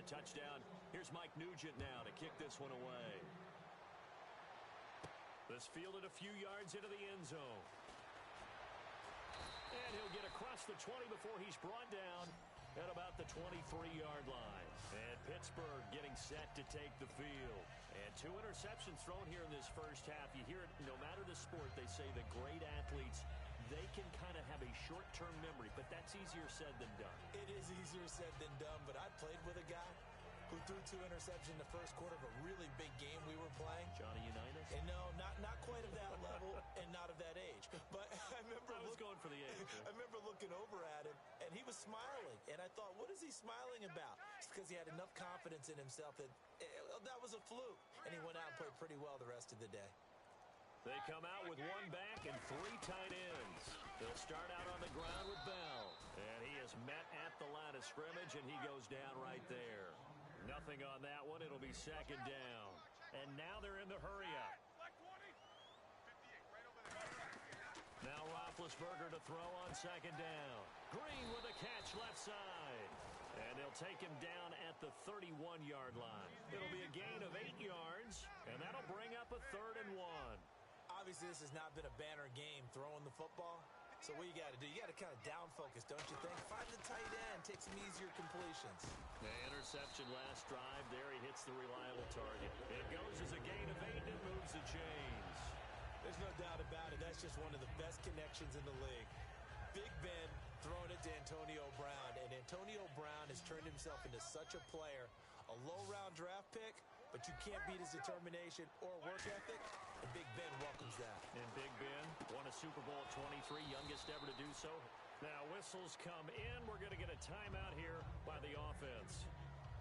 the touchdown. Here's Mike Nugent now to kick this one away. This fielded a few yards into the end zone. And he'll get across the 20 before he's brought down at about the 23-yard line. And Pittsburgh getting set to take the field. And 2 interceptions thrown here in this first half. You hear it, no matter the sport, they say the great athletes, they can kind of have a short-term memory, but that's easier said than done. It is easier said than done, but I played with a guy who threw 2 interceptions in the first quarter of a really big game we were playing. Johnny Unitas? And no, not quite of that level and not of that age. But I was going for the age. I remember looking over at him, and he was smiling. And I thought, what is he smiling about? It's because he had enough confidence in himself that that was a fluke. And he went out and played pretty well the rest of the day. They come out with 1 back and 3 tight ends. They'll start out on the ground with Bell. And he is met at the line of scrimmage, and he goes down right there. Nothing on that one. It'll be second down. And now they're in the hurry-up. Now Roethlisberger to throw on second down. Green with a catch left side. And they'll take him down at the 31-yard line. It'll be a gain of 8 yards, and that'll bring up a 3rd and 1. Obviously, this has not been a banner game throwing the football. So what you got to do, you got to kind of down focus, don't you think? Find the tight end, take some easier completions. The interception last drive there. He hits the reliable target. It goes as a gain of 8 and moves the chains. There's no doubt about it. That's just one of the best connections in the league. Big Ben throwing it to Antonio Brown, and Antonio Brown has turned himself into such a player. A low-round draft pick, but you can't beat his determination or work ethic, and Big Ben welcomes that. And Big Ben won a Super Bowl at 23, youngest ever to do so. Now whistles come in. We're going to get a timeout here by the offense.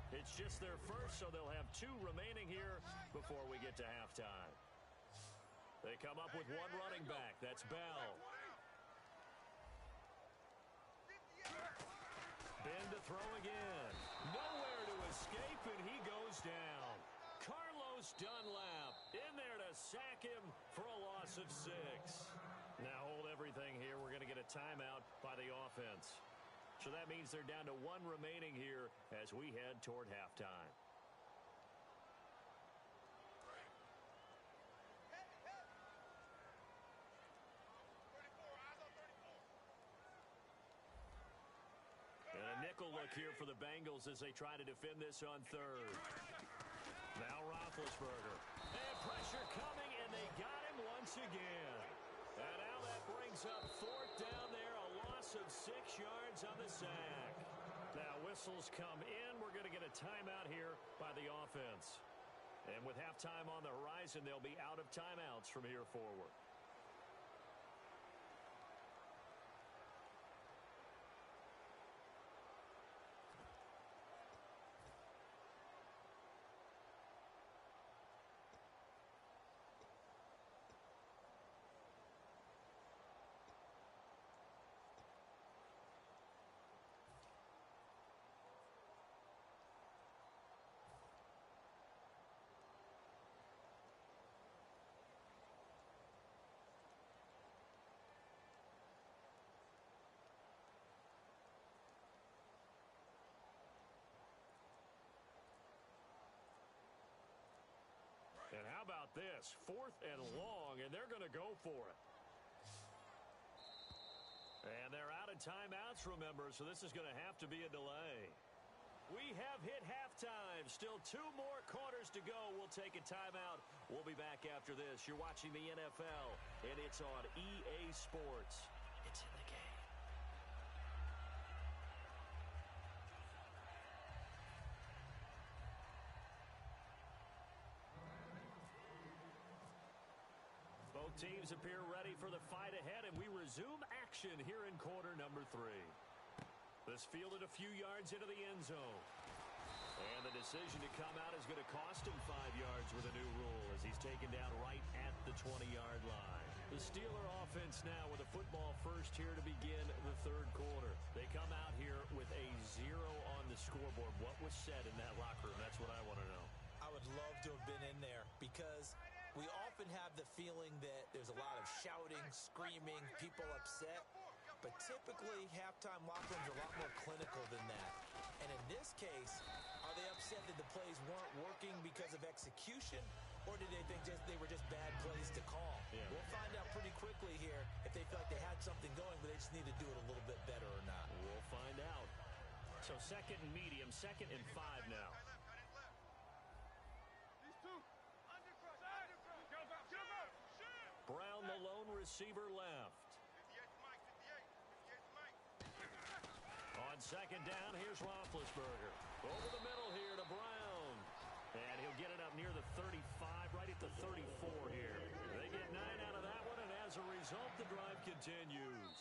It's just their first, so they'll have 2 remaining here before we get to halftime. They come up with 1 running back. That's Bell. Ben to throw again. Nowhere to escape, and he goes down. Carlos Dunlap in there to sack him for a loss of 6. Now hold everything here. We're going to get a timeout by the offense. So that means they're down to 1 remaining here as we head toward halftime. And a nickel look here for the Bengals as they try to defend this on 3rd. Now Roethlisberger. And pressure coming, and they got him once again. And now that brings up 4th down there, a loss of 6 yards on the sack. Now whistles come in. We're going to get a timeout here by the offense. And with halftime on the horizon, they'll be out of timeouts from here forward. And how about this? 4th and long, and they're going to go for it. And they're out of timeouts, remember, so this is going to have to be a delay. We have hit halftime. Still 2 more quarters to go. We'll take a timeout. We'll be back after this. You're watching the NFL, and it's on EA Sports. It's in the game. Both teams appear ready for the fight ahead, and we resume action here in quarter number 3. This fielded a few yards into the end zone. And the decision to come out is going to cost him 5 yards with a new rule as he's taken down right at the 20-yard line. The Steeler offense now with a football first here to begin the 3rd quarter. They come out here with a 0 on the scoreboard. What was said in that locker room? That's what I want to know. I would love to have been in there because we often have the feeling that there's a lot of shouting, screaming, people upset. But typically, halftime locker rooms are a lot more clinical than that. And in this case, are they upset weren't working because of execution, or did they think they were just bad plays to call? Yeah. We'll find out pretty quickly here if they felt like they had something going, but they just need to do it a little bit better or not. We'll find out. So 2nd and medium, 2nd and 5 now. Brown, the lone receiver, left. On 2nd down, here's Roethlisberger. Over the middle here to Brown. And he'll get it up near the 35, right at the 34 here. They get 9 out of that one, and as a result, the drive continues.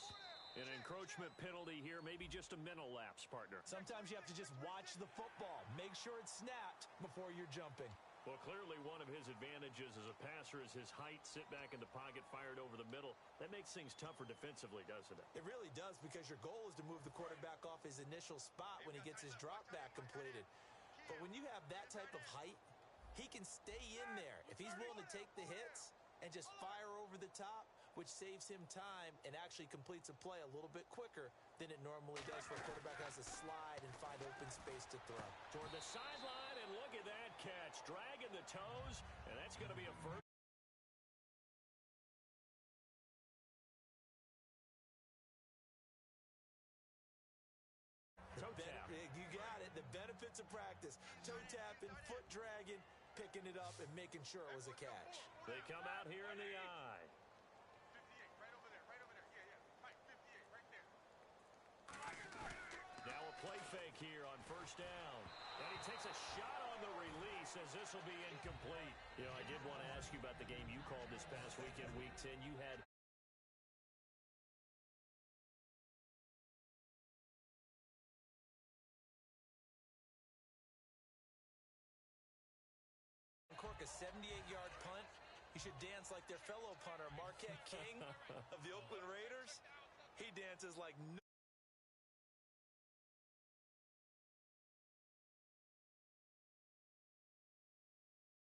An encroachment penalty here, maybe just a mental lapse, partner. Sometimes you have to just watch the football. Make sure it's snapped before you're jumping. Well, clearly one of his advantages as a passer is his height. Sit back in the pocket, fired over the middle. That makes things tougher defensively, doesn't it? It really does, because your goal is to move the quarterback off his initial spot when he gets his drop back completed. But when you have that type of height, he can stay in there. If he's willing to take the hits and just fire over the top, which saves him time and actually completes a play a little bit quicker than it normally does where a quarterback has to slide and find open space to throw. Toward the sideline, and look at that catch. Dragging the toes, and that's going to be a first. Toe tap. You got it. The benefits of practice. Toe tapping, foot dragging, picking it up, and making sure it was a catch. They come out here in the eye. 58, right over there. Yeah. Right, 58, right there. Now a play fake here on 1st down. And he takes a shot on the release as this will be incomplete. You know, I did want to ask you about the game you called this past weekend, Week 10. You had Cork a 78-yard punt. He should dance like their fellow punter, Marquette King of the Oakland Raiders. He dances like no